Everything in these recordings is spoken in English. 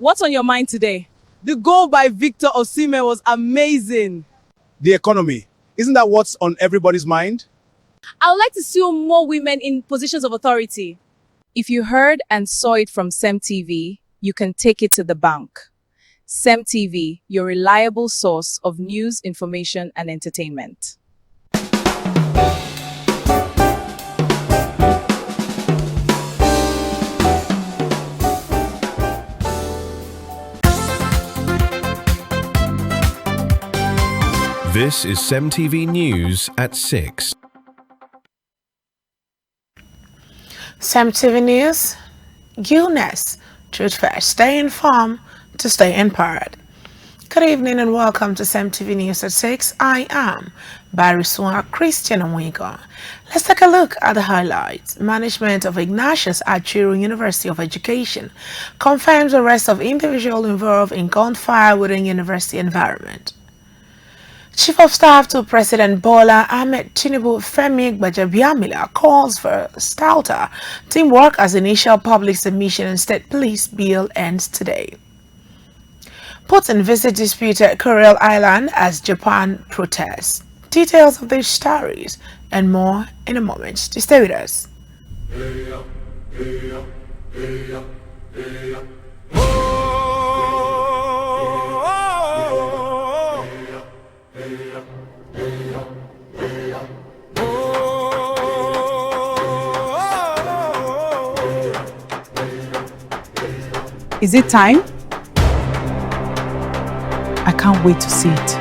What's on your mind today? The goal by Victor Osimhen was amazing. The economy. Isn't that what's on everybody's mind? I would like to see more women in positions of authority. If you heard and saw it from CEMTV, you can take it to the bank. CEMTV, your reliable source of news, information, and entertainment. This is CEMTV News at 6. CEMTV News, Guinness, Truth First, stay informed to stay empowered. Good evening and welcome to CEMTV News at 6. I am Bariswa Christian Onwego. Let's take a look at the highlights. Management of Ignatius Achuru University of Education confirms the arrest of individuals involved in gunfire within university environment. Chief of Staff to President Bola Ahmed Tinubu Femi Gbajabiamila calls for stouter teamwork as initial public submission and state police bill ends today. Putin visits disputed Kuril Island as Japan protests. Details of these stories and more in a moment. Stay with us. Is it time? I can't wait to see it.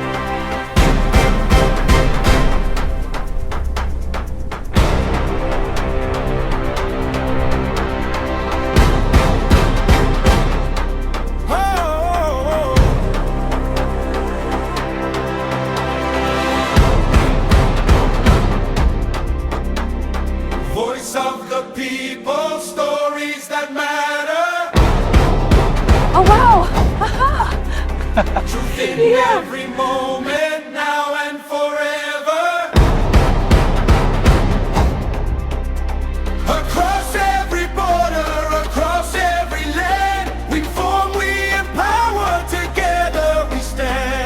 Voice of the people, stories that matter. Oh wow! Truth in every moment, now and forever. Across every border, across every land, we form, we empower, together we stand.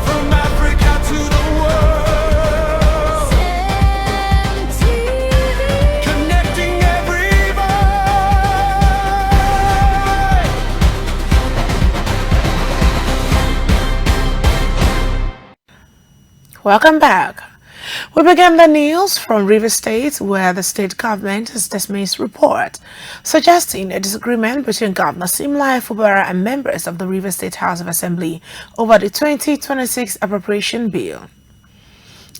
From Africa to the world, connecting every voice. Welcome back. We begin the news from Rivers State, where the state government has dismissed report suggesting a disagreement between Governor Simlai Fubara and members of the Rivers State House of Assembly over the 2026 appropriation bill.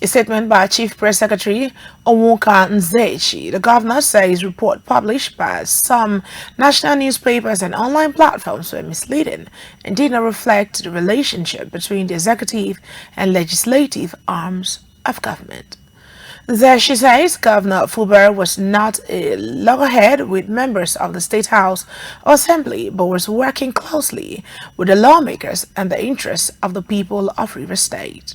A statement by Chief Press Secretary Onwuka Nzechi, the governor says report published by some national newspapers and online platforms were misleading and did not reflect the relationship between the executive and legislative arms of government. Nzechi says Governor Fubara was not a loggerhead with members of the State House or Assembly, but was working closely with the lawmakers and the interests of the people of Rivers State.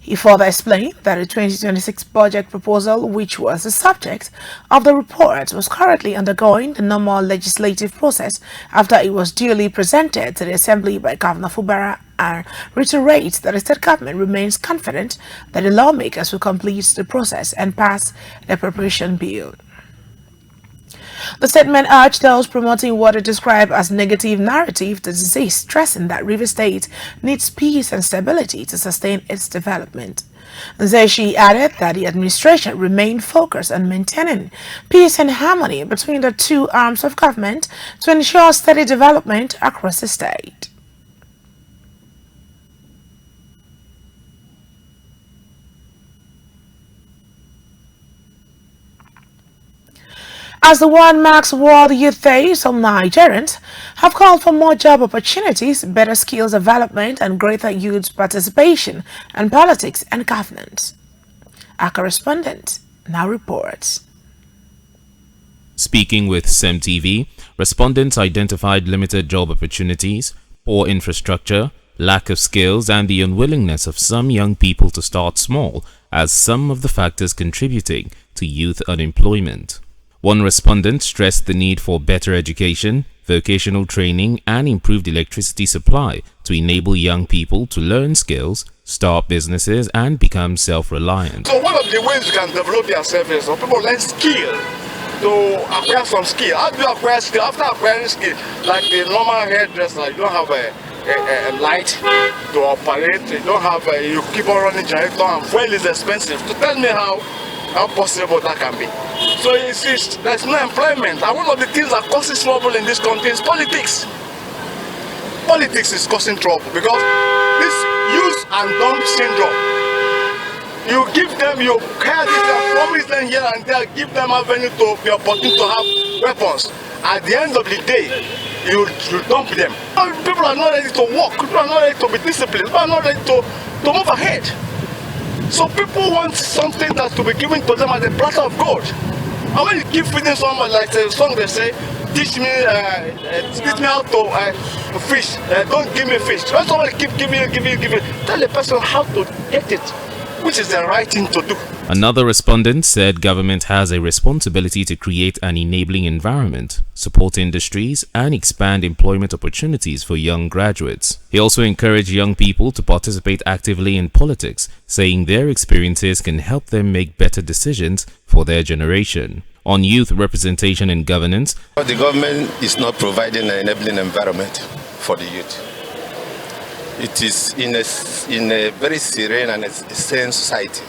He further explained that the 2026 budget proposal, which was the subject of the report, was currently undergoing the normal legislative process after it was duly presented to the Assembly by Governor Fubara, and reiterates that the state government remains confident that the lawmakers will complete the process and pass the appropriation bill. The statement urged those promoting what it described as negative narrative to desist, stressing that Rivers State needs peace and stability to sustain its development. Nzechi added that the administration remained focused on maintaining peace and harmony between the two arms of government to ensure steady development across the state. As the world marks World Youth Day, some Nigerians have called for more job opportunities, better skills development, and greater youth participation in politics and governance. Our correspondent now reports. Speaking with CEMTV, respondents identified limited job opportunities, poor infrastructure, lack of skills, and the unwillingness of some young people to start small as some of the factors contributing to youth unemployment. One respondent stressed the need for better education, vocational training, and improved electricity supply to enable young people to learn skills, start businesses, and become self-reliant. So one of the ways you can develop yourself is for people learn skill, to acquire some skill. How do you acquire skill? After acquiring skill, like the normal hairdresser, you don't have a light to operate, you don't have you keep on running generator, and fuel is expensive. To tell me how possible that can be. So there's no employment, and one of the things that causes trouble in this country is politics. Politics is causing trouble because this use and dump syndrome. You give them, you care this, you promise them here and there, give them avenue to be opportunity to have weapons. At the end of the day, you dump them. People are not ready to work, people are not ready to be disciplined, people are not ready to move ahead. So people want something that's to be given to them as a platter of gold. And when you keep feeding someone, like the song they say, teach me how to fish, don't give me fish. When somebody keep giving, tell the person how to get it, which is the right thing to do. Another respondent said government has a responsibility to create an enabling environment, support industries, and expand employment opportunities for young graduates. He also encouraged young people to participate actively in politics, saying their experiences can help them make better decisions for their generation. On youth representation and governance, the government is not providing an enabling environment for the youth. It is in a very serene and sane society.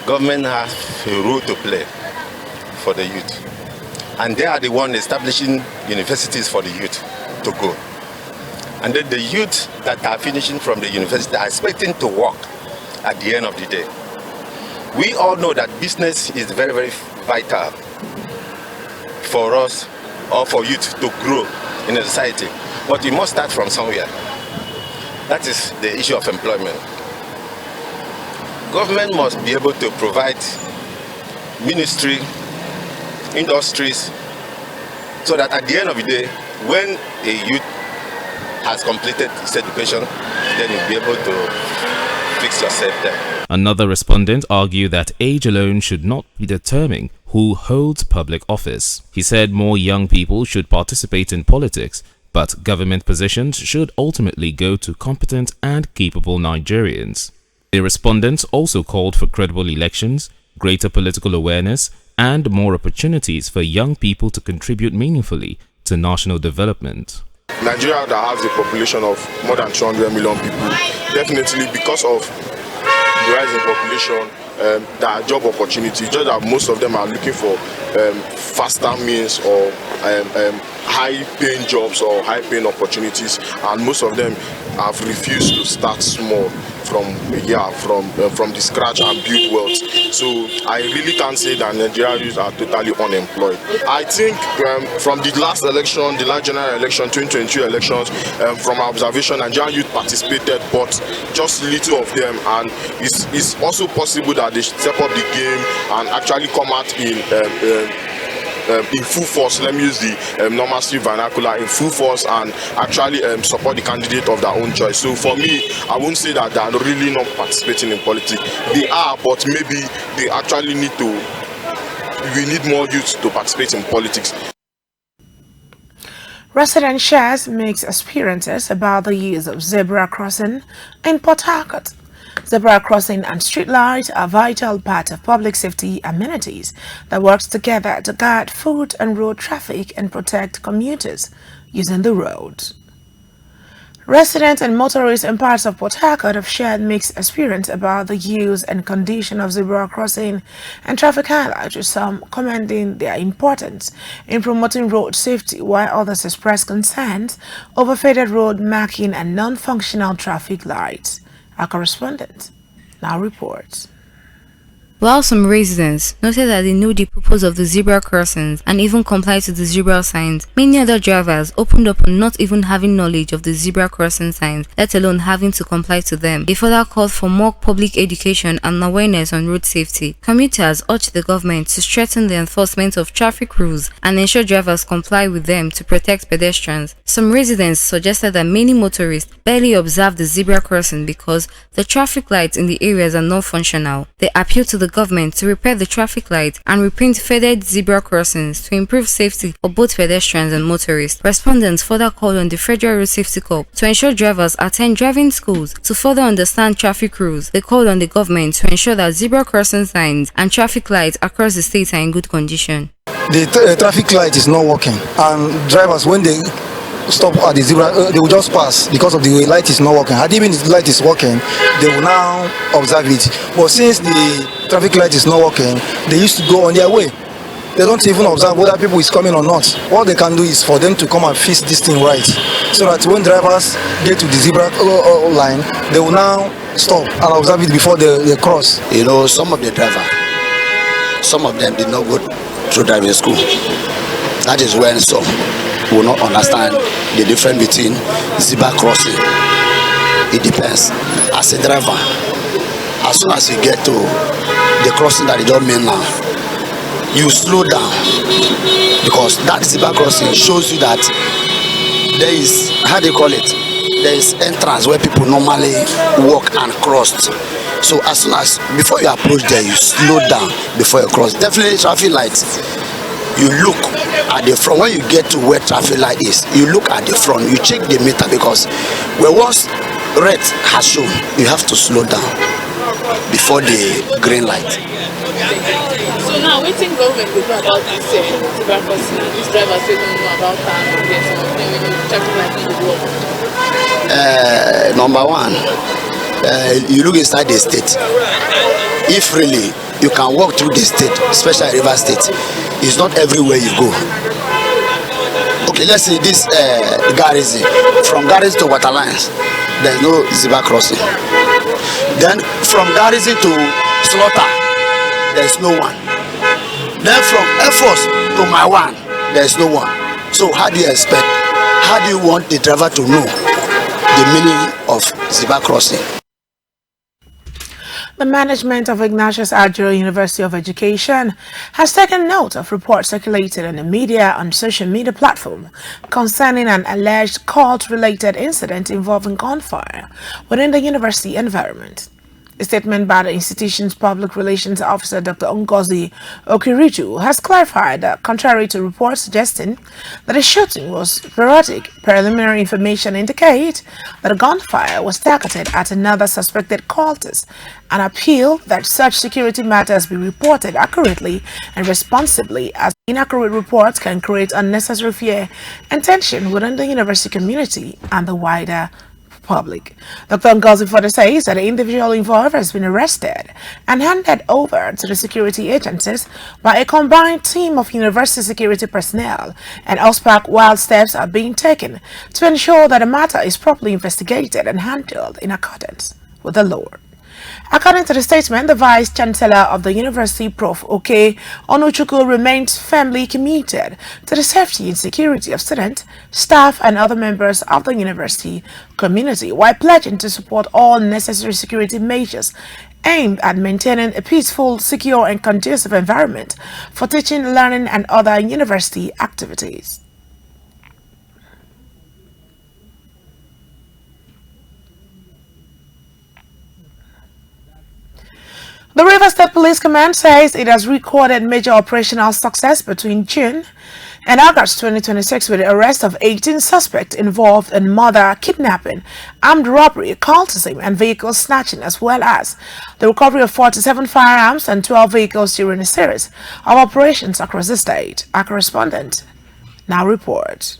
Government has a role to play for the youth, and they are the one establishing universities for the youth to go. And then the youth that are finishing from the university are expecting to work at the end of the day. We all know that business is very, very vital for us or for youth to grow in a society, but we must start from somewhere. That is the issue of employment. Government must be able to provide ministry, industries, so that at the end of the day, when a youth has completed his education, then you'll be able to fix yourself there. Another respondent argued that age alone should not be determining who holds public office. He said more young people should participate in politics, but government positions should ultimately go to competent and capable Nigerians. The respondents also called for credible elections, greater political awareness, and more opportunities for young people to contribute meaningfully to national development. Nigeria that has a population of more than 200 million people, definitely because of the rise in population, there are job opportunities, just that most of them are looking for faster means or high-paying jobs or high-paying opportunities, and most of them have refused to start small from the scratch and build wealth. So I really can't say that Nigerian youth are totally unemployed. I think from the last election, the last general election, 2022 elections, from our observation, Nigerian youth participated, but just little of them, and it's also possible that they step up the game and actually come out in full force. Let me use the normal street vernacular, in full force, and actually support the candidate of their own choice. So for me, I won't say that they are really not participating in politics. They are, but maybe they actually we need more youth to participate in politics. Resident shares mixed experiences about the use of zebra crossing in Port Harcourt. Zebra crossing and street lights are a vital part of public safety amenities that works together to guard foot and road traffic and protect commuters using the roads. Residents and motorists in parts of Port Harcourt have shared mixed experience about the use and condition of zebra crossing and traffic highlights, with some commending their importance in promoting road safety, while others express concerns over faded road marking and non-functional traffic lights. Our correspondent now reports. While some residents noted that they know the purpose of the zebra crossings and even comply to the zebra signs, many other drivers opened up on not even having knowledge of the zebra crossing signs, let alone having to comply to them. They further called for more public education and awareness on road safety. Commuters urged the government to strengthen the enforcement of traffic rules and ensure drivers comply with them to protect pedestrians. Some residents suggested that many motorists barely observe the zebra crossing because the traffic lights in the areas are not functional. They appealed to the government to repair the traffic lights and repaint faded zebra crossings to improve safety for both pedestrians and motorists. Respondents further called on the Federal Road Safety Corps to ensure drivers attend driving schools to further understand traffic rules. They called on the government to ensure that zebra crossing signs and traffic lights across the state are in good condition. The traffic light is not working, and drivers, when they stop at the zebra, they will just pass because of the light is not working. Had even the light is working, they will now observe it. But since the traffic light is not working, they used to go on their way. They don't even observe whether people is coming or not. What they can do is for them to come and fix this thing right, so that when drivers get to the zebra line, they will now stop and observe it before they cross. You know, some of the drivers, some of them did not go through driving school. That is when some will not understand the difference between zebra crossing. It depends. As a driver, as soon as you get to the crossing that you don't mean now, you slow down, because that zebra crossing shows you that there is, how do you call it, there is entrance where people normally walk and cross. So as soon as, before you approach there, you slow down before you cross. Definitely traffic lights, you look at the front. When you get to where traffic light is, you look at the front, you check the meter, because where once red has shown, you have to slow down before the green light. So now, what think government will do about this zebra crossing? These drivers don't know about that, and then some of them will traffic light in the work. Number one, you look inside the state. If really you can walk through the state, especially River State, it's not everywhere you go. Okay, let's say this garrison, from garrison to Waterlines, there's no zebra crossing. Then from garrison to Slaughter, there's no one. Then from Air Force to my one, there's no one. So how do you expect, how do you want the driver to know the meaning of zebra crossing? The management of Ignatius Adjuro University of Education has taken note of reports circulated in the media on social media platform concerning an alleged cult-related incident involving gunfire within the university environment. A statement by the institution's public relations officer, Dr. Ngozi Okiriju, has clarified that, contrary to reports suggesting that the shooting was sporadic, preliminary information indicate that a gunfire was targeted at another suspected cultist, and appeal that such security matters be reported accurately and responsibly, as inaccurate reports can create unnecessary fear and tension within the university community and the wider public. Dr. Ngozi further says that the individual involved has been arrested and handed over to the security agencies by a combined team of university security personnel, and OSPAC, while steps are being taken to ensure that the matter is properly investigated and handled in accordance with the law. According to the statement, the Vice Chancellor of the University, Prof. Oke Onuchukwu, remains firmly committed to the safety and security of students, staff, and other members of the university community, while pledging to support all necessary security measures aimed at maintaining a peaceful, secure, and conducive environment for teaching, learning, and other university activities. The Rivers State Police Command says it has recorded major operational success between June and August 2026 with the arrest of 18 suspects involved in murder, kidnapping, armed robbery, cultism, and vehicle snatching, as well as the recovery of 47 firearms and 12 vehicles during a series of operations across the state. Our correspondent now reports.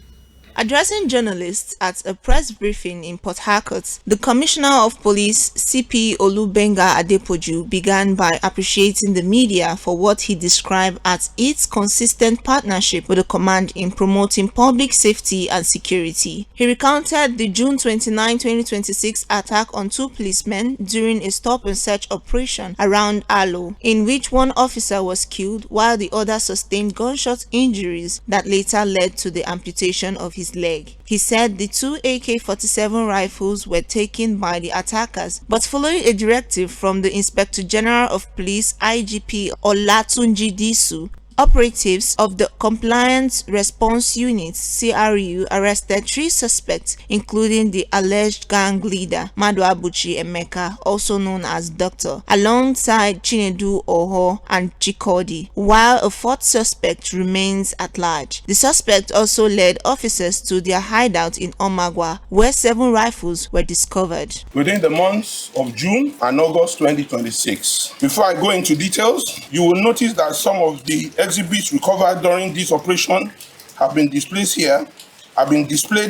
Addressing journalists at a press briefing in Port Harcourt, the Commissioner of Police, CP Olubenga Adepoju, began by appreciating the media for what he described as its consistent partnership with the command in promoting public safety and security. He recounted the June 29, 2026 attack on 2 policemen during a stop-and-search operation around Alo, in which one officer was killed while the other sustained gunshot injuries that later led to the amputation of his leg. He said the 2 AK-47 rifles were taken by the attackers, but following a directive from the Inspector General of Police IGP Olatunji Disu, operatives of the Compliance Response Unit (CRU) arrested 3 suspects, including the alleged gang leader Maduabuchi Emeka, also known as Doctor, alongside Chinedu Oho and Chikodi, while a 4th suspect remains at large. The suspect also led officers to their hideout in Omagwa, where 7 rifles were discovered. Within the months of June and August 2026. Before I go into details, you will notice that some of the exhibits recovered during this operation have been displayed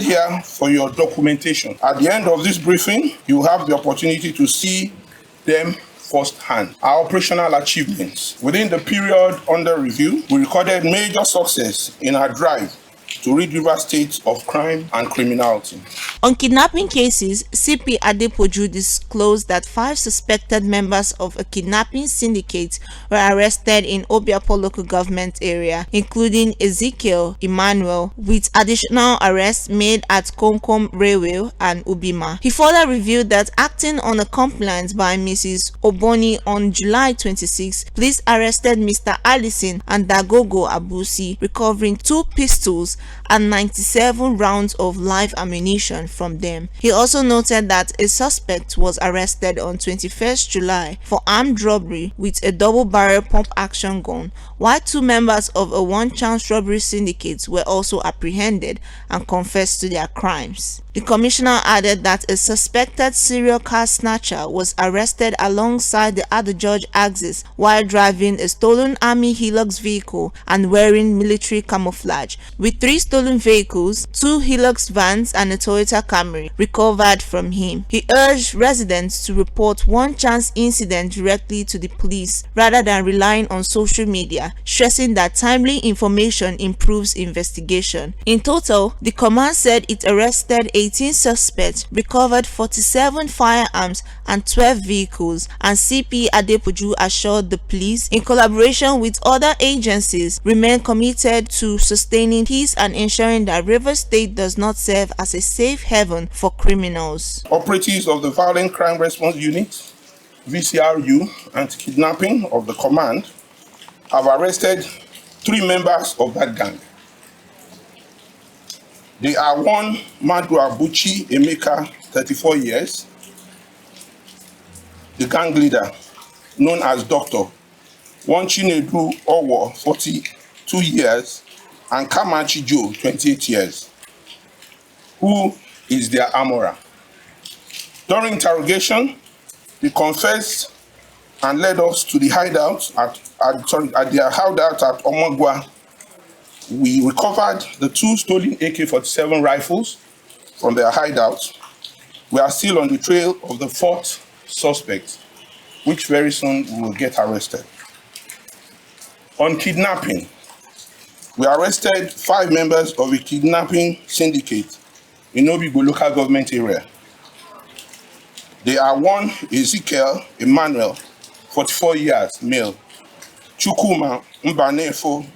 here for your documentation. At the end of this briefing, you have the opportunity to see them firsthand. Our operational achievements. Within the period under review, we recorded major success in our drive to rid Rivers State of crime and criminality. On kidnapping cases, CP Adepoju disclosed that 5 suspected members of a kidnapping syndicate were arrested in Obiapo local government area, including Ezekiel Emmanuel, with additional arrests made at Komkom Railway and Ubima. He further revealed that acting on a complaint by Mrs. Oboni on July 26, police arrested Mr. Allison and Dagogo Abusi, recovering 2 pistols and 97 rounds of live ammunition from them. He also noted that a suspect was arrested on 21st July for armed robbery with a double-barrel pump-action gun, while 2 members of a one-chance robbery syndicate were also apprehended and confessed to their crimes. The commissioner added that a suspected serial car snatcher was arrested alongside the other George Axis while driving a stolen Army Hilux vehicle and wearing military camouflage, with 3 stolen vehicles, 2 Hilux vans and a Toyota Camry recovered from him. He urged residents to report one-chance incident directly to the police rather than relying on social media, stressing that timely information improves investigation. In total, the command said it arrested 18 suspects, recovered 47 firearms and 12 vehicles, and CP Adepoju assured the police, in collaboration with other agencies, remain committed to sustaining peace and ensuring that Rivers State does not serve as a safe haven for criminals. Operatives of the Violent Crime Response Unit, VCRU, anti-kidnapping of the command have arrested 3 members of that gang. They are 1 Maduabuchi Emeka, 34 years, the gang leader, known as Doctor, 1 Chinedu Owo, 42 years, and Kamachi Joe, 28 years, who is their armorer. During interrogation, they confessed and led us to the hideout at their hideout at Omagwa. We recovered the 2 stolen AK-47 rifles from their hideout. We are still on the trail of the 4th suspect, which very soon we will get arrested. On kidnapping, we arrested 5 members of a kidnapping syndicate in Obibo local government area. They are 1 Ezekiel Emmanuel, 44 years, male, Chukuma Mbanefo,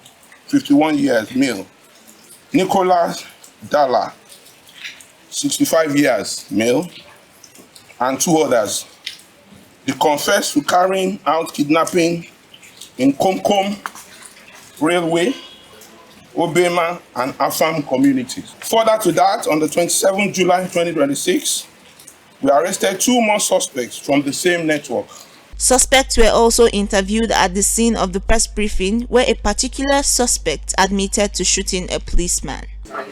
51 years, male, Nicholas Dalla, 65 years, male, and 2 others. They confessed to carrying out kidnapping in Komkom Railway, Obema, and Afam communities. Further to that, on the 27th July 2026, we arrested 2 more suspects from the same network. Suspects were also interviewed at the scene of the press briefing, where a particular suspect admitted to shooting a policeman.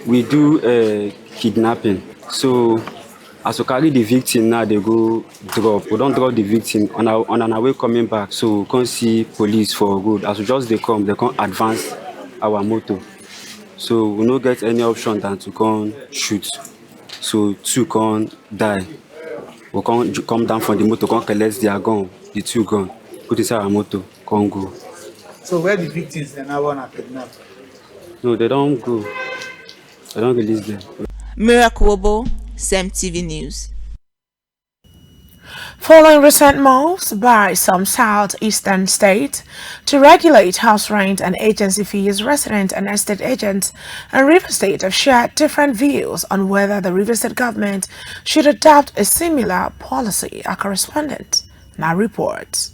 We do kidnapping. So as we carry the victim now, they go drop. We don't drop the victim on our way coming back. So we can't see police for good. As we just they come advance our motor. So we no get any option than to come shoot. So two come die. We come down from the motor, come collect their gun, the two gun, put inside our motor, come go. So where the victims then now want to kidnap? No, they don't go. They don't release them. Miracle CEMTV News. Following recent moves by some southeastern states to regulate house rent and agency fees, resident and estate agents in River State have shared different views on whether the River State government should adopt a similar policy. Our correspondent now reports.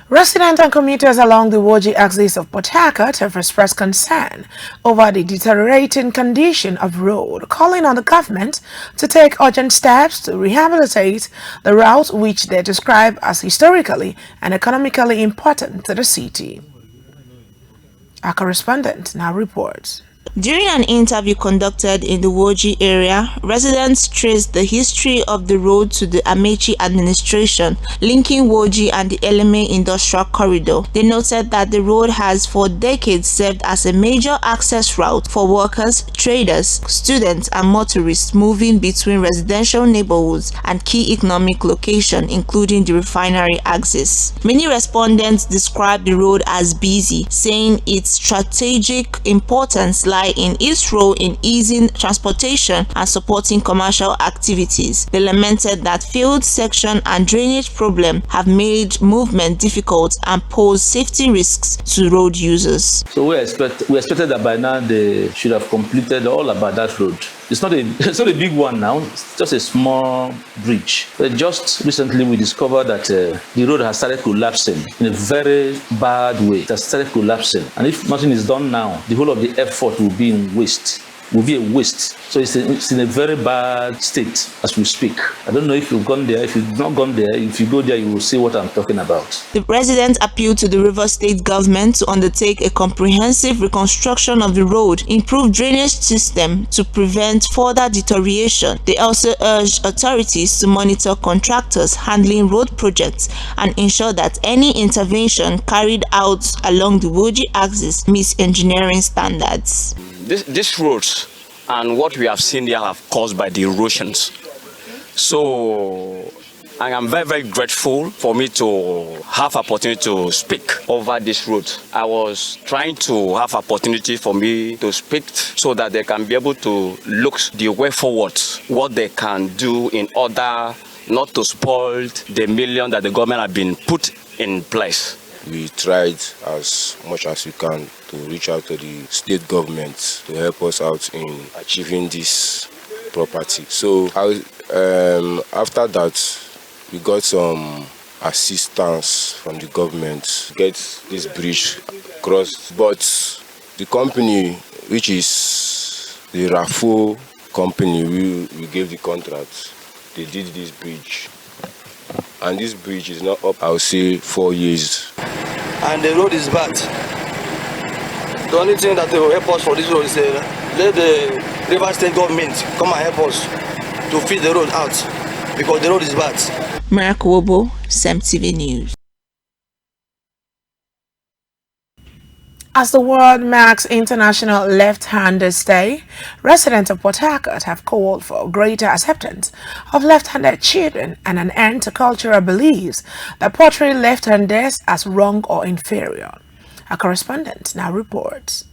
Residents and commuters along the Woji axis of Port Harcourt have expressed concern over the deteriorating condition of road, calling on the government to take urgent steps to rehabilitate the route which they describe as historically and economically important to the city. Our correspondent now reports. During an interview conducted in the Woji area, residents traced the history of the road to the Amechi administration, linking Woji and the Eleme Industrial Corridor. They noted that the road has for decades served as a major access route for workers, traders, students and motorists moving between residential neighborhoods and key economic locations, including the refinery axis. Many respondents described the road as busy, saying its strategic importance lies in its role in easing transportation and supporting commercial activities. They lamented that failed section and drainage problems have made movement difficult and pose safety risks to road users. So we expected that by now they should have completed all about that road. It's not a big one now, it's just a small bridge. But just recently we discovered that the road has started collapsing in a very bad way. It has started collapsing. And if nothing is done now, the whole of the effort will be in waste. Will be a waste. So it's in a very bad state as we speak. I don't know if you've gone there. If you've not gone there, if you go there, you will see what I'm talking about. The residents appealed to the River State government to undertake a comprehensive reconstruction of the road, improve drainage system to prevent further deterioration. They also urged authorities to monitor contractors handling road projects and ensure that any intervention carried out along the Woji axis meets engineering standards. These roads and what we have seen there are caused by the erosions. So I am very, very grateful for me to have opportunity to speak over this road. I was trying to have opportunity for me to speak so that they can be able to look the way forward, what they can do in order not to spoil the million that the government have been put in place. We tried as much as we can to reach out to the state government to help us out in achieving this property. So after that, we got some assistance from the government to get this bridge crossed. But the company, which is the RAFO company, we gave the contract. They did this bridge. And this bridge is not up, I would say, 4 years. And the road is bad. The only thing that will help us for this road is let the River State government come and help us to feed the road out because the road is bad. Miracle CEMTV News. As the world marks International Left-Handers Day, residents of Port Harcourt have called for greater acceptance of left-handed children and an end to cultural beliefs that portray left-handers as wrong or inferior. Our correspondent now reports.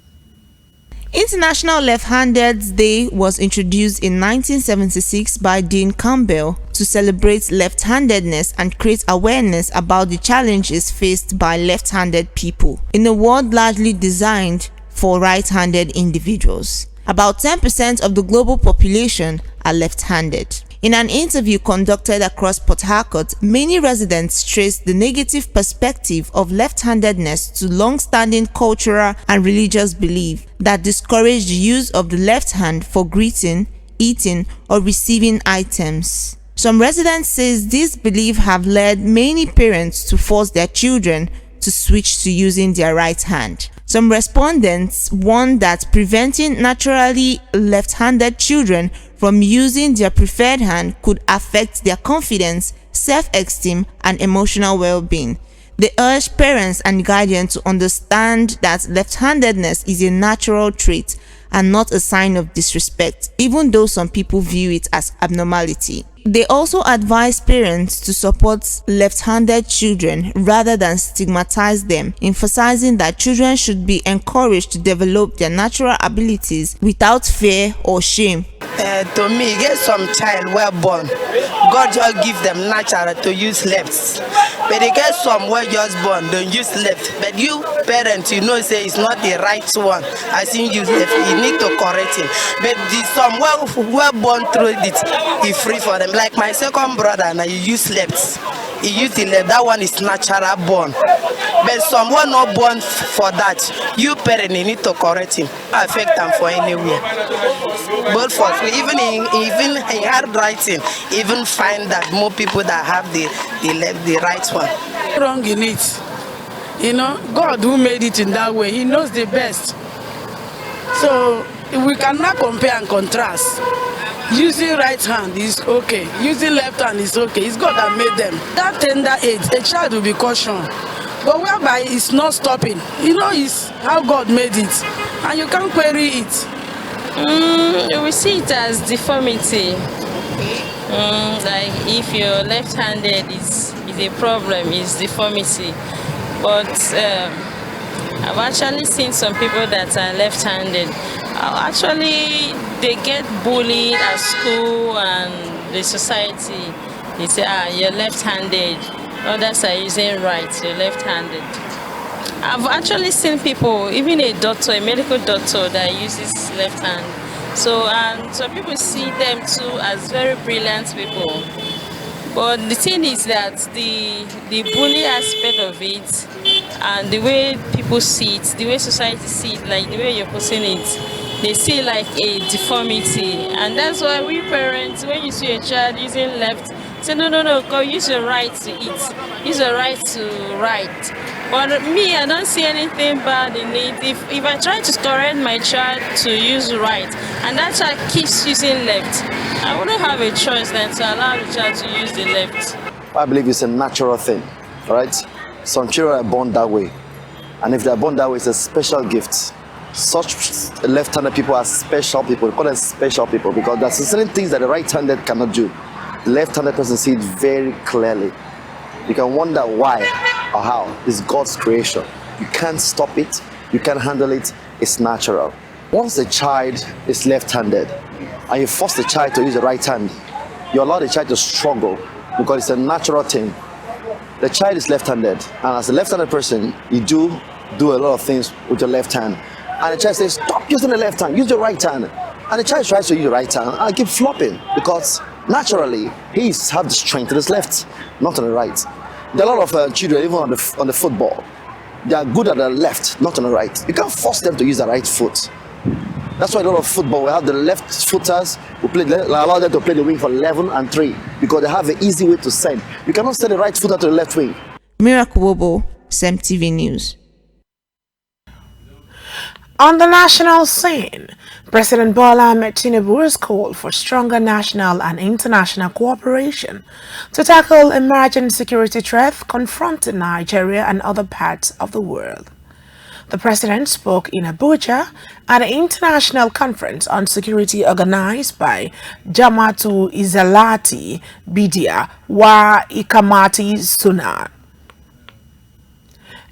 International Left-Handers Day was introduced in 1976 by Dean Campbell to celebrate left-handedness and create awareness about the challenges faced by left-handed people in a world largely designed for right-handed individuals. About 10% of the global population are left-handed. In an interview conducted across Port Harcourt, many residents traced the negative perspective of left-handedness to long-standing cultural and religious belief that discouraged the use of the left hand for greeting, eating, or receiving items. Some residents say these beliefs have led many parents to force their children to switch to using their right hand. Some respondents warned that preventing naturally left-handed children from using their preferred hand could affect their confidence, self-esteem, and emotional well-being. They urged parents and guardians to understand that left-handedness is a natural trait and not a sign of disrespect, even though some people view it as abnormality. They also advise parents to support left-handed children rather than stigmatize them, emphasizing that children should be encouraged to develop their natural abilities without fear or shame. To me, get some child well born. God just give them natural to use lefts. But they get some well just born, don't use left. But you parents, you know, say it's not the right one. I think use left. You need to correct him. But the some well born through it, it's free for them. Like my second brother, now you use lefts. He used the left. That one is natural born. But someone not born for that. You parent need to correct him. Affect them for anywhere. Both for even in handwriting, even find that more people that have the right one. Wrong in it. You know, God who made it in that way, He knows the best. So we cannot compare and contrast. Using right hand is okay. Using left hand is okay. It's God that made them. That tender age, a child will be cautioned. But whereby it's not stopping. You know, it's how God made it. And you can't query it. We see it as deformity. Like if you're left-handed, is a problem, is deformity. But I've actually seen some people that are left-handed. Actually, they get bullied at school and the society. They say, you're left-handed. Others are using right, you're left-handed. I've actually seen people, even a doctor, a medical doctor that uses left hand. So, and some people see them too as very brilliant people. But the thing is that the bully aspect of it and the way people see it, the way society see it, like the way you're putting it, they see like a deformity. And that's why we parents, when you see a child using left, say no, go use your right to eat, use your right to write. But me, I don't see anything bad in it. If I try to correct my child to use right, and that child keeps using left, I wouldn't have a choice than to allow the child to use the left. I believe it's a natural thing, right? Some children are born that way. And if they're born that way, it's a special gift. Such left-handed people are special people. We call them special people because there's certain things that the right-handed cannot do. The left-handed person sees it very clearly. You can wonder why or how. It's God's creation. You can't stop it. You can't handle it. It's natural. Once the child is left-handed and you force the child to use the right hand, you allow the child to struggle because it's a natural thing. The child is left-handed, and as a left-handed person, you do a lot of things with your left hand. And the child says, stop using the left hand, use your right hand. And the child tries to use the right hand, and I keep flopping because naturally, he has the strength in his left, not on the right. There are a lot of children, even on the football, they are good at the left, not on the right. You can't force them to use the right foot. That's why a lot of football, we have the left footers who allow them to play the wing for 11 and 3 because they have an easy way to send. You cannot send the right footer to the left wing. Miracle Wobo, CEMTV News. On the national scene, President Bola Ahmed Tinubu has called for stronger national and international cooperation to tackle emerging security threats confronting Nigeria and other parts of the world. The president spoke in Abuja at an international conference on security organized by Jama'atu Izalati Bidia wa Ikamati Sunnah,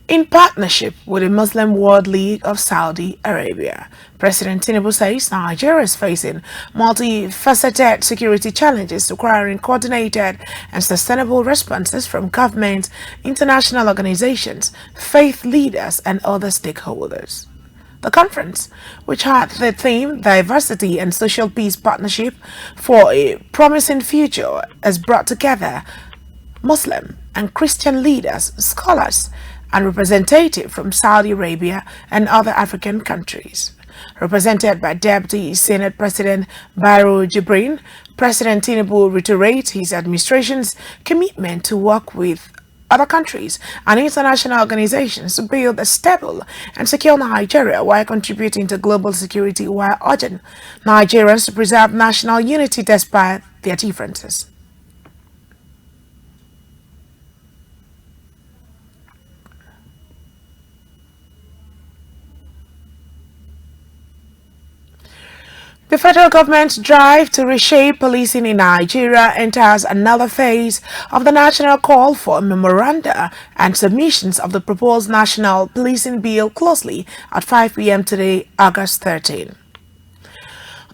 in partnership with the Muslim World League of Saudi Arabia. President Tinubu says Nigeria is facing multifaceted security challenges requiring coordinated and sustainable responses from government, international organizations, faith leaders, and other stakeholders. The conference, which had the theme Diversity and Social Peace Partnership for a Promising Future, has brought together Muslim and Christian leaders, scholars, and representatives from Saudi Arabia and other African countries. Represented by Deputy Senate President Barrow Jibrin, President Tinubu reiterated his administration's commitment to work with other countries and international organizations to build a stable and secure Nigeria while contributing to global security while urging Nigerians to preserve national unity despite their differences. The federal government's drive to reshape policing in Nigeria enters another phase of the national call for memoranda and submissions of the proposed national policing bill closely at 5 p.m. today, August 13.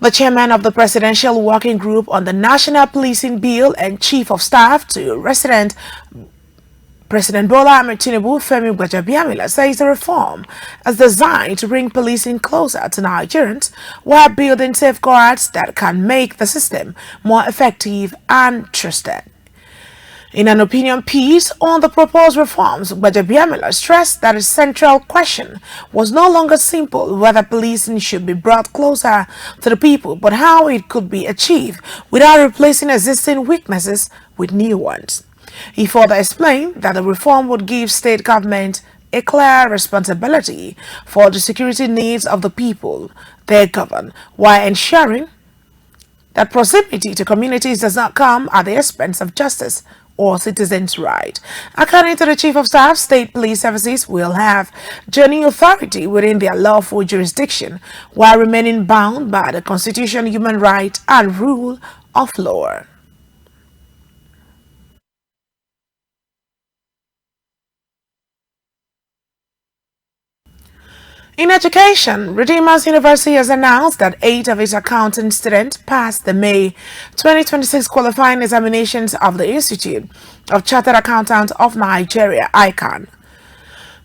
The chairman of the Presidential Working Group on the National Policing Bill and Chief of Staff to President Bola Ahmed Tinubu, Femi Gbajabiamila, says the reform is designed to bring policing closer to Nigerians while building safeguards that can make the system more effective and trusted. In an opinion piece on the proposed reforms, Gbajabiamila stressed that the central question was no longer simple whether policing should be brought closer to the people, but how it could be achieved without replacing existing weaknesses with new ones. He further explained that the reform would give state government a clear responsibility for the security needs of the people they govern, while ensuring that proximity to communities does not come at the expense of justice or citizens' rights. According to the Chief of Staff, state police services will have joining authority within their lawful jurisdiction while remaining bound by the Constitution, human rights, and rule of law. In education, Redeemers University has announced that 8 of its accounting students passed the May 2026 qualifying examinations of the Institute of Chartered Accountants of Nigeria, ICANN.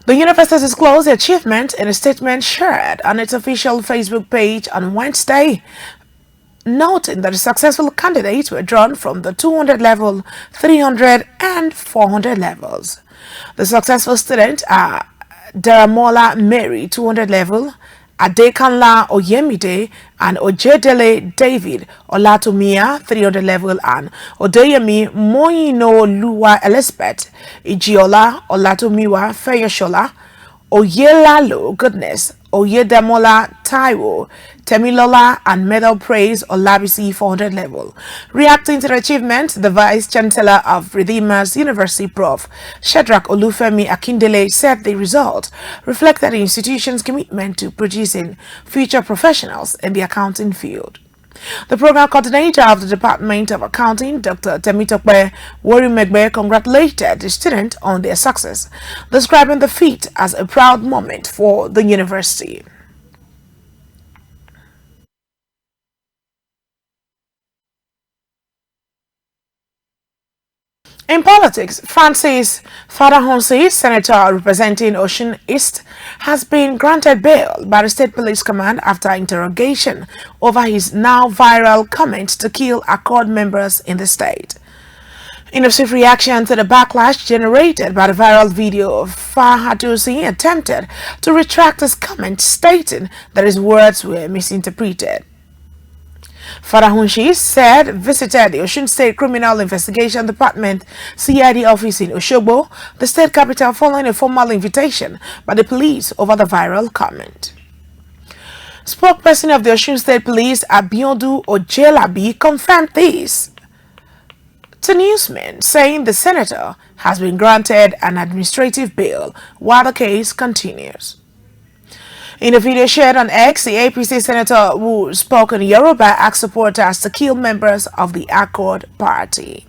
The university disclosed the achievement in a statement shared on its official Facebook page on Wednesday, noting that the successful candidates were drawn from the 200 level, 300 and 400 levels. The successful students are Daramola Mary, 200 level, Adekanla Oyemide and Ojedele David Olatomia, 300 level, and Odeyemi Moyinoluwa Elizabeth Ijiola Olatomiwa Feyoshola, Oyelalo Goodness, Oyedemola Taiwo, Temilola, and Medal Praise Olabisi 400 level. Reacting to the achievement, the Vice Chancellor of Redeemers University, Prof. Shadrach Olufemi Akindele, said the result reflected the institution's commitment to producing future professionals in the accounting field. The program coordinator of the Department of Accounting, Dr. Temitope Worimegbe, congratulated the students on their success, describing the feat as a proud moment for the university. In politics, Francis Fadahunsi, senator representing Osun East, has been granted bail by the State Police Command after interrogation over his now viral comments to kill Accord members in the state. In a swift reaction to the backlash generated by the viral video of Fadahunsi attempted to retract his comments, stating that his words were misinterpreted. Fadahunsi said visited the Osun State Criminal Investigation Department CID office in Osogbo, the state capital, following a formal invitation by the police over the viral comment. Spokesperson of the Osun State Police, Abiodu Ojelabi, confirmed this to newsmen, saying the senator has been granted an administrative bail while the case continues. In a video shared on X, the APC senator who spoke in Yoruba asked supporters to kill members of the Accord party.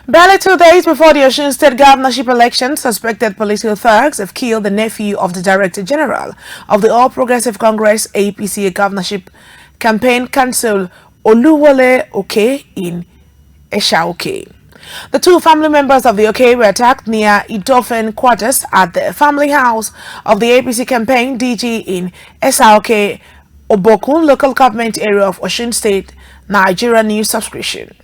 Barely 2 days before the Osun State governorship election, suspected political thugs have killed the nephew of the Director General of the All Progressive Congress APC governorship campaign council, Oluwole Oke, in Eshaoke. The two family members of the Oke were attacked near Idofen quarters at the family house of the APC campaign DG in Eshaoke, Obokun local government area of Osun State, Nigeria News subscription.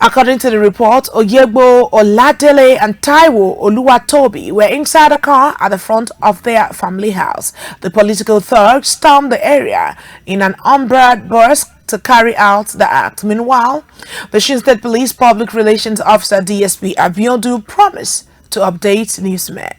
According to the report, Oyegbo, Oladele, and Taiwo Oluwatobi were inside a car at the front of their family house. The political thugs stormed the area in an armed burst to carry out the act. Meanwhile, the Osun State Police Public Relations Officer DSP Abiodu promised to update newsmen.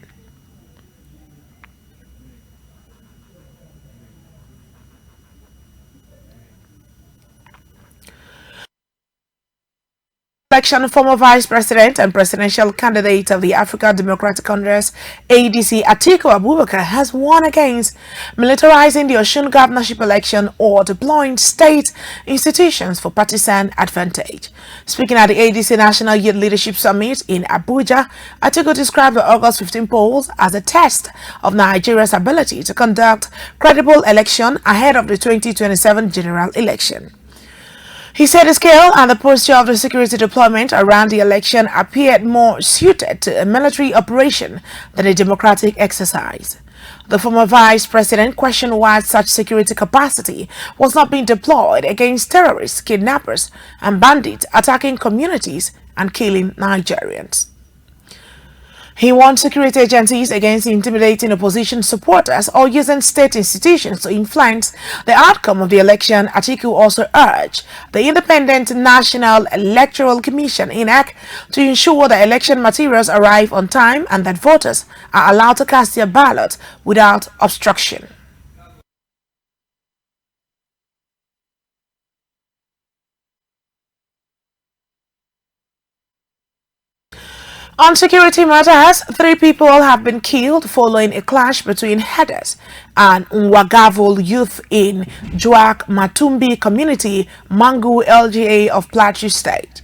Election, former Vice President and presidential candidate of the African Democratic Congress ADC Atiku Abubakar has won against militarizing the Osun governorship election or deploying state institutions for partisan advantage. Speaking at the ADC National Youth Leadership Summit in Abuja, Atiku described the August 15 polls as a test of Nigeria's ability to conduct credible election ahead of the 2027 general election. He said the scale and the posture of the security deployment around the election appeared more suited to a military operation than a democratic exercise. The former vice president questioned why such security capacity was not being deployed against terrorists, kidnappers, and bandits attacking communities and killing Nigerians. He warned security agencies against intimidating opposition supporters or using state institutions to influence the outcome of the election. Atiku also urged the Independent National Electoral Commission (INEC) to ensure that election materials arrive on time and that voters are allowed to cast their ballot without obstruction. On security matters, 3 people have been killed following a clash between herders and Nwagavul youth in Juak Matumbi community, Mangu LGA of Plateau State.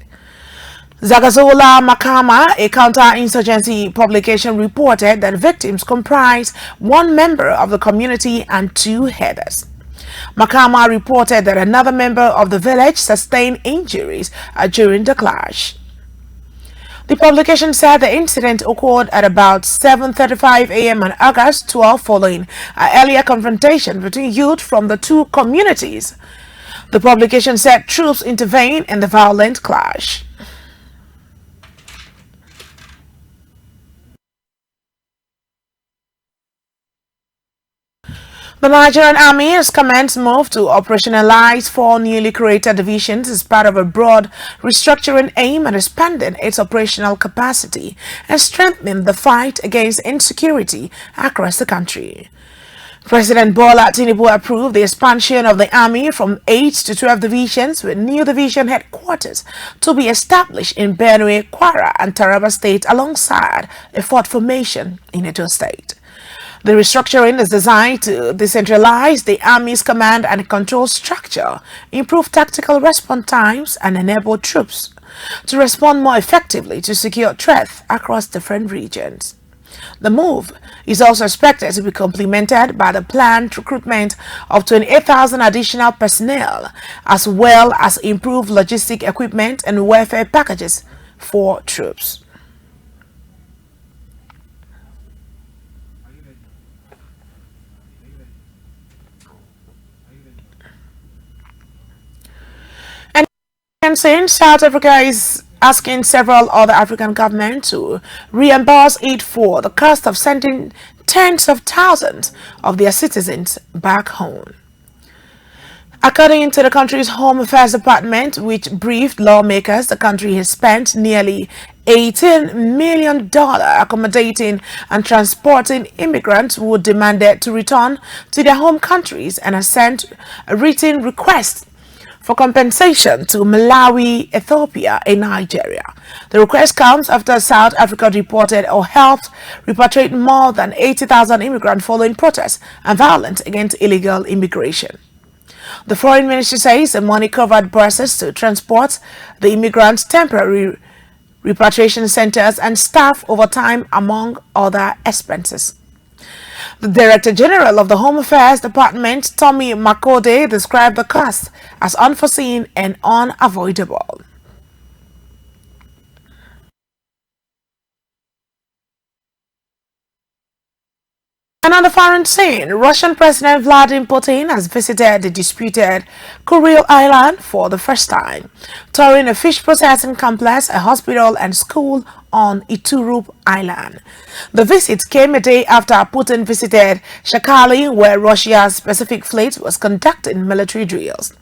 Zagazola Makama, a counter-insurgency publication, reported that victims comprise 1 member of the community and 2 herders. Makama reported that another member of the village sustained injuries during the clash. The publication said the incident occurred at about 7:35 a.m. on August 12 following an earlier confrontation between youth from the 2 communities. The publication said troops intervened in the violent clash. The Nigerian Army has commenced move to operationalize 4 newly created divisions as part of a broad restructuring aim at expanding its operational capacity and strengthening the fight against insecurity across the country. President Bola Tinubu approved the expansion of the Army from 8 to 12 divisions, with new division headquarters to be established in Benue, Kwara, and Taraba State alongside a fort formation in Edo State. The restructuring is designed to decentralize the Army's command and control structure, improve tactical response times, and enable troops to respond more effectively to secure threats across different regions. The move is also expected to be complemented by the planned recruitment of 28,000 additional personnel, as well as improved logistic equipment and welfare packages for troops. And since South Africa is asking several other African governments to reimburse it for the cost of sending tens of thousands of their citizens back home. According to the country's Home Affairs Department, which briefed lawmakers, the country has spent nearly $18 million accommodating and transporting immigrants who demanded to return to their home countries and has sent a written request for compensation to Malawi, Ethiopia, and Nigeria. The request comes after South Africa reported or helped repatriate more than 80,000 immigrants following protests and violence against illegal immigration. The Foreign Ministry says the money covered buses to transport the immigrants, temporary repatriation centers, and staff overtime, among other expenses. The Director General of the Home Affairs Department, Tommy Makode, described the cost as unforeseen and unavoidable. And on the foreign scene, Russian President Vladimir Putin has visited the disputed Kuril Island for the first time, touring a fish processing complex, a hospital and school on Iturup Island. The visit came a day after Putin visited Sakhalin, where Russia's Pacific Fleet was conducting military drills.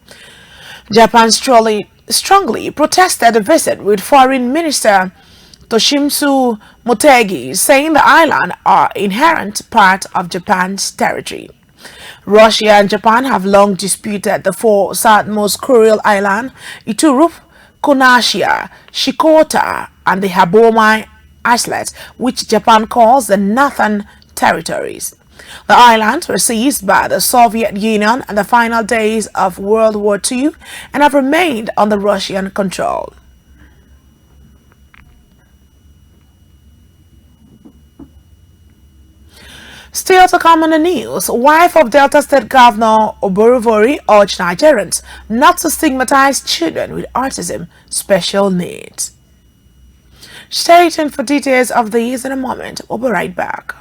Japan strongly protested the visit, with Foreign Minister Toshimitsu Motegi saying the island are inherent part of Japan's territory. Russia and Japan have long disputed the four southmost Kuril Islands, Iturup, Konashia, Shikota, and the Habomai Islets, which Japan calls the Northern Territories. The islands were seized by the Soviet Union in the final days of World War II and have remained under Russian control. Still to come on the news, wife of Delta State Governor Oborevori urged Nigerians not to stigmatize children with autism special needs. Stay tuned for details of these in a moment. We'll be right back.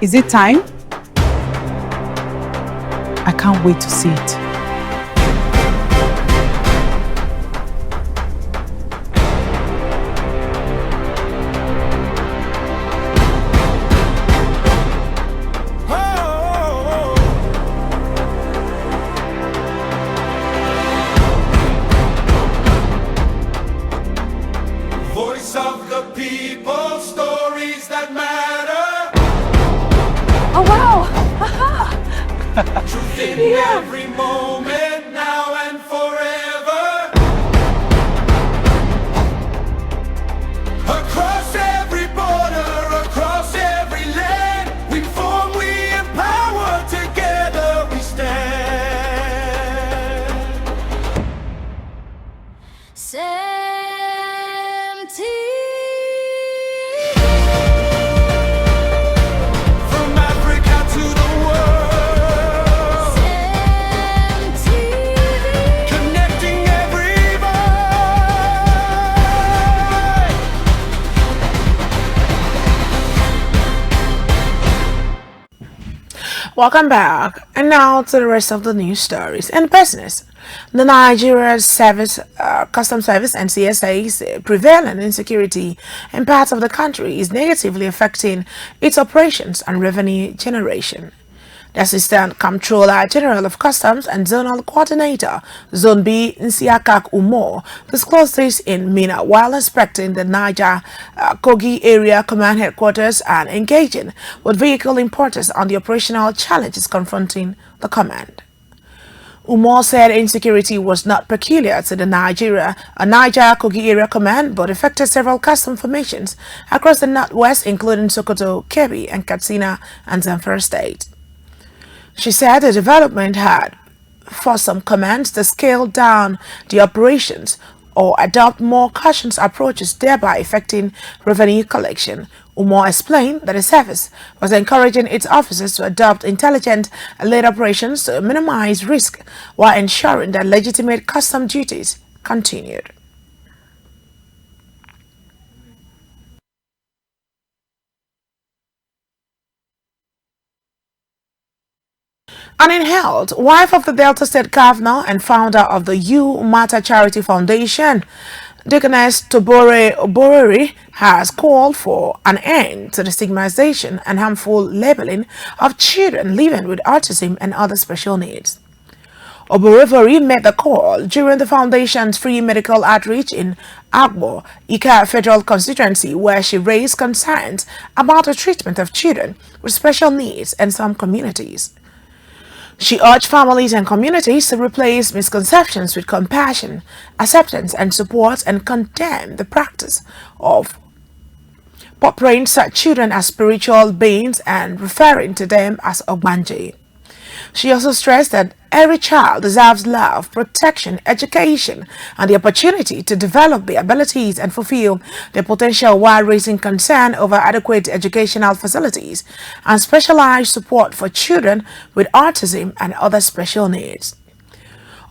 Is it time? I can't wait to see it. Voice of the people, stories that matter. Oh wow! Truth in every moment, now and forever. Across every border, across every land, we form, we empower, together we stand. CEMTV. From Africa to the world, CEMTV. Connecting every voice. Welcome back, and now to the rest of the news stories and business. The Nigeria Customs Service and CSA's prevalent insecurity in parts of the country is negatively affecting its operations and revenue generation. The Assistant Comptroller General of Customs and Zonal Coordinator, Zone B, Nsiakak Umo, disclosed this in Mina while inspecting the Niger Kogi Area Command Headquarters and engaging with vehicle importers on the operational challenges confronting the command. Umar said insecurity was not peculiar to the Niger Kogi Area Command, but affected several custom formations across the northwest, including Sokoto, Kebbi, and Katsina and Zamfara State. She said the development had forced some commands to scale down the operations or adopt more cautious approaches, thereby affecting revenue collection. Umar explained that the service was encouraging its officers to adopt intelligent-led operations to minimize risk while ensuring that legitimate custom duties continued. And in health, wife of the Delta State Governor and founder of the You Matter Charity Foundation, Deaconess Tobore Oboreri, has called for an end to the stigmatization and harmful labeling of children living with autism and other special needs. Oborevori made the call during the foundation's free medical outreach in Agbo, Ika Federal Constituency, where she raised concerns about the treatment of children with special needs in some communities. She urged families and communities to replace misconceptions with compassion, acceptance, and support, and condemn the practice of portraying such children as spiritual beings and referring to them as Ogbanje. She also stressed that every child deserves love, protection, education, and the opportunity to develop their abilities and fulfill their potential while raising concern over adequate educational facilities and specialized support for children with autism and other special needs.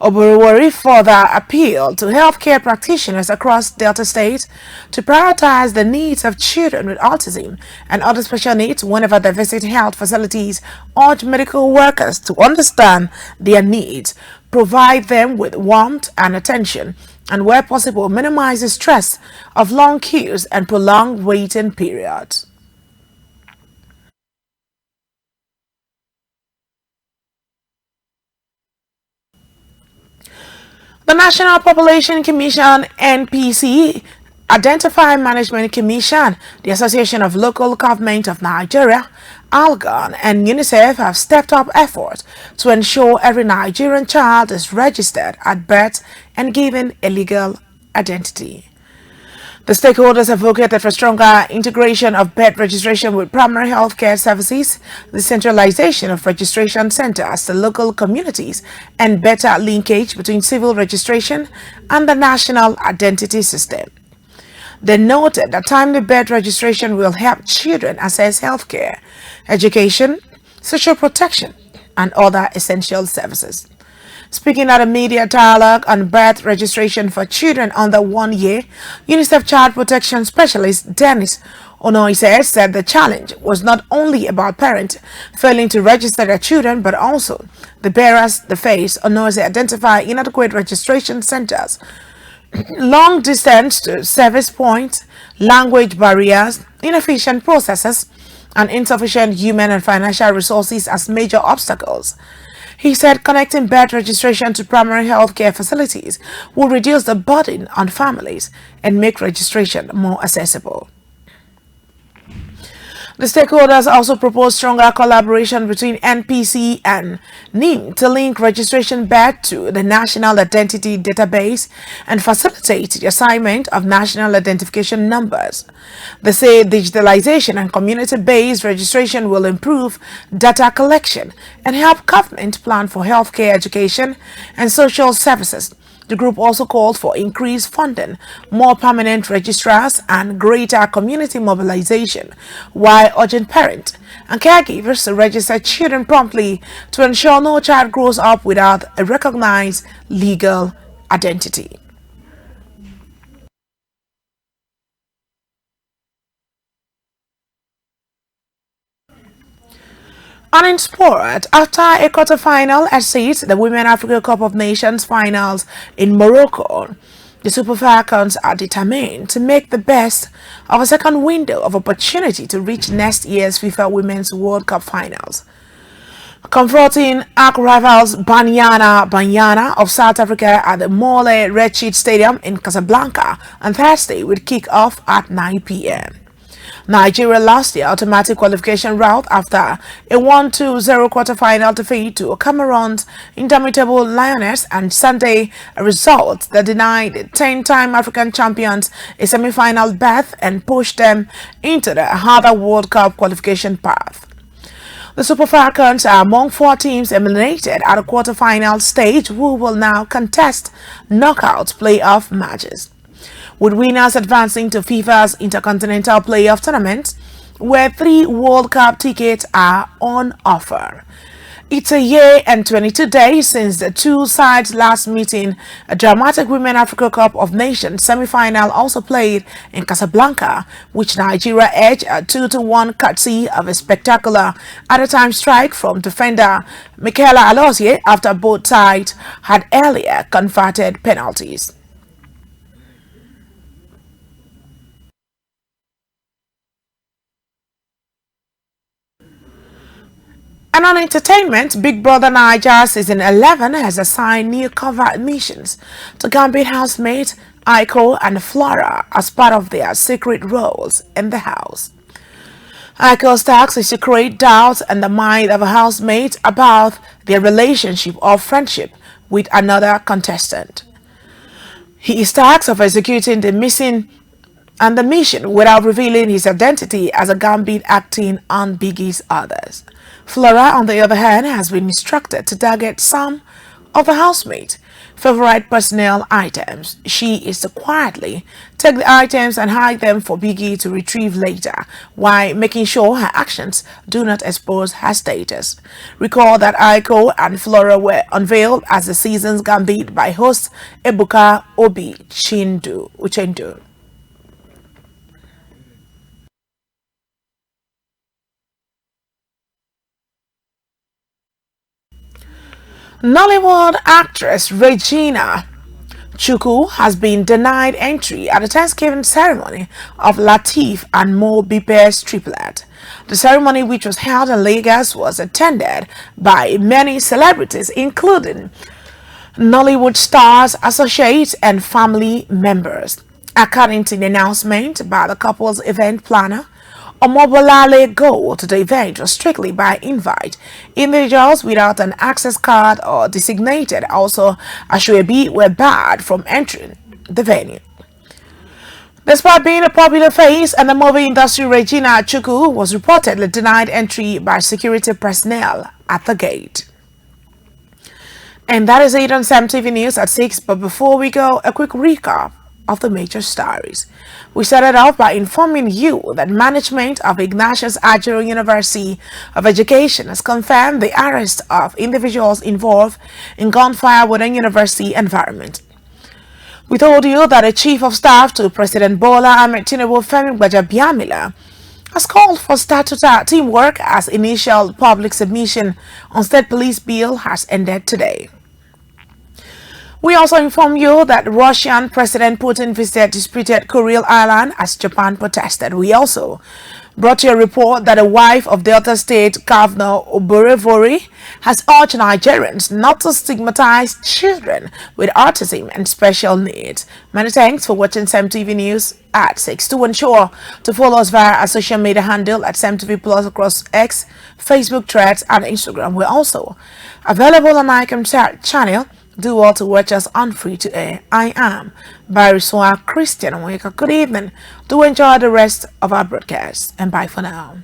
Oborowori further appealed to healthcare practitioners across Delta State to prioritize the needs of children with autism and other special needs whenever they visit health facilities, urged medical workers to understand their needs, provide them with warmth and attention, and where possible minimize the stress of long queues and prolonged waiting periods. The National Population Commission (NPC), Identify Management Commission, the Association of Local Government of Nigeria, ALGON, and UNICEF have stepped up efforts to ensure every Nigerian child is registered at birth and given a legal identity. The stakeholders advocated for stronger integration of birth registration with primary health care services, the centralization of registration centers to local communities, and better linkage between civil registration and the national identity system. They noted that timely birth registration will help children access health care, education, social protection, and other essential services. Speaking at a media dialogue on birth registration for children under 1 year, UNICEF Child Protection Specialist Dennis Onoise said the challenge was not only about parents failing to register their children, but also the bearers they face. Onoise identified inadequate registration centers, long distance to service points, language barriers, inefficient processes, and insufficient human and financial resources as major obstacles. He said connecting birth registration to primary health care facilities will reduce the burden on families and make registration more accessible. The stakeholders also proposed stronger collaboration between NPC and NIM to link registration back to the National Identity Database and facilitate the assignment of national identification numbers. They say digitalization and community-based registration will improve data collection and help government plan for healthcare, education, and social services. The group also called for increased funding, more permanent registrars, and greater community mobilization, while urging parents and caregivers to register children promptly to ensure no child grows up without a recognized legal identity. And in sport, after a quarter-final at the Women Africa Cup of Nations finals in Morocco, the Super Falcons are determined to make the best of a second window of opportunity to reach next year's FIFA Women's World Cup finals. Confronting arch rivals Banyana of South Africa at the Mole Redshirt Stadium in Casablanca on Thursday with kick-off at 9 p.m. Nigeria lost the automatic qualification route after a 1-2-0 quarter-final defeat to Cameroon's indomitable Lioness on Sunday, a result that denied the 10-time African champions a semi-final berth and pushed them into the harder World Cup qualification path. The Super Falcons are among 4 teams eliminated at the quarter-final stage who will now contest knockout playoff matches, with winners advancing to FIFA's Intercontinental Playoff Tournament, where 3 World Cup tickets are on offer. It's a year and 22 days since the two sides last meeting. A dramatic Women Africa Cup of Nations semi-final also played in Casablanca, which Nigeria edged a 2-1 courtesy of a spectacular at-a-time strike from defender Michaela Alozie after both sides had earlier converted penalties. And on entertainment, Big Brother Naija Season 11 has assigned new covert missions to Gambian housemates Aiko and Flora as part of their secret roles in the house. Aiko's task is to create doubts in the mind of a housemate about their relationship or friendship with another contestant. He is tasked of executing the mission without revealing his identity as a Gambian acting on Biggie's others. Flora, on the other hand, has been instructed to target some of the housemates' favorite personnel items. She is to quietly take the items and hide them for Biggie to retrieve later, while making sure her actions do not expose her status. Recall that Aiko and Flora were unveiled as the season's gambit by host Ebuka Obi Uchendu. Nollywood actress Regina Chukwu has been denied entry at the Thanksgiving ceremony of Lateef and Mo Bipe's triplet. The ceremony, which was held in Lagos, was attended by many celebrities, including Nollywood stars, associates, and family members. According to the announcement by the couple's event planner, Omobolale go to the event was strictly by invite. Individuals without an access card or designated also Ashwebi were barred from entering the venue. Despite being a popular face in the movie industry, Regina Chukwu was reportedly denied entry by security personnel at the gate. And that is it on CEMTV News at 6. But before we go, a quick recap of the major stories. We started off by informing you that management of Ignatius Ajero University of Education has confirmed the arrest of individuals involved in gunfire within university environment. We told you that the Chief of Staff to President Bola Ahmed Tinubu, Femi Gbajabiamila, has called for statutory teamwork as initial public submission on state police bill has ended today. We also inform you that Russian President Putin visited disputed Kuril Island as Japan protested. We also brought you a report that the wife of Delta State Governor Oborevori has urged Nigerians not to stigmatize children with autism and special needs. Many thanks for watching CEMTV News at 6. To ensure to follow us via our social media handle at CEMTV Plus across X, Facebook, Threads, and Instagram. We're also available on Icon channel. Do well to watch us on free to air. I am Bariswa Christian Weka. Good evening. Do enjoy the rest of our broadcast and bye for now.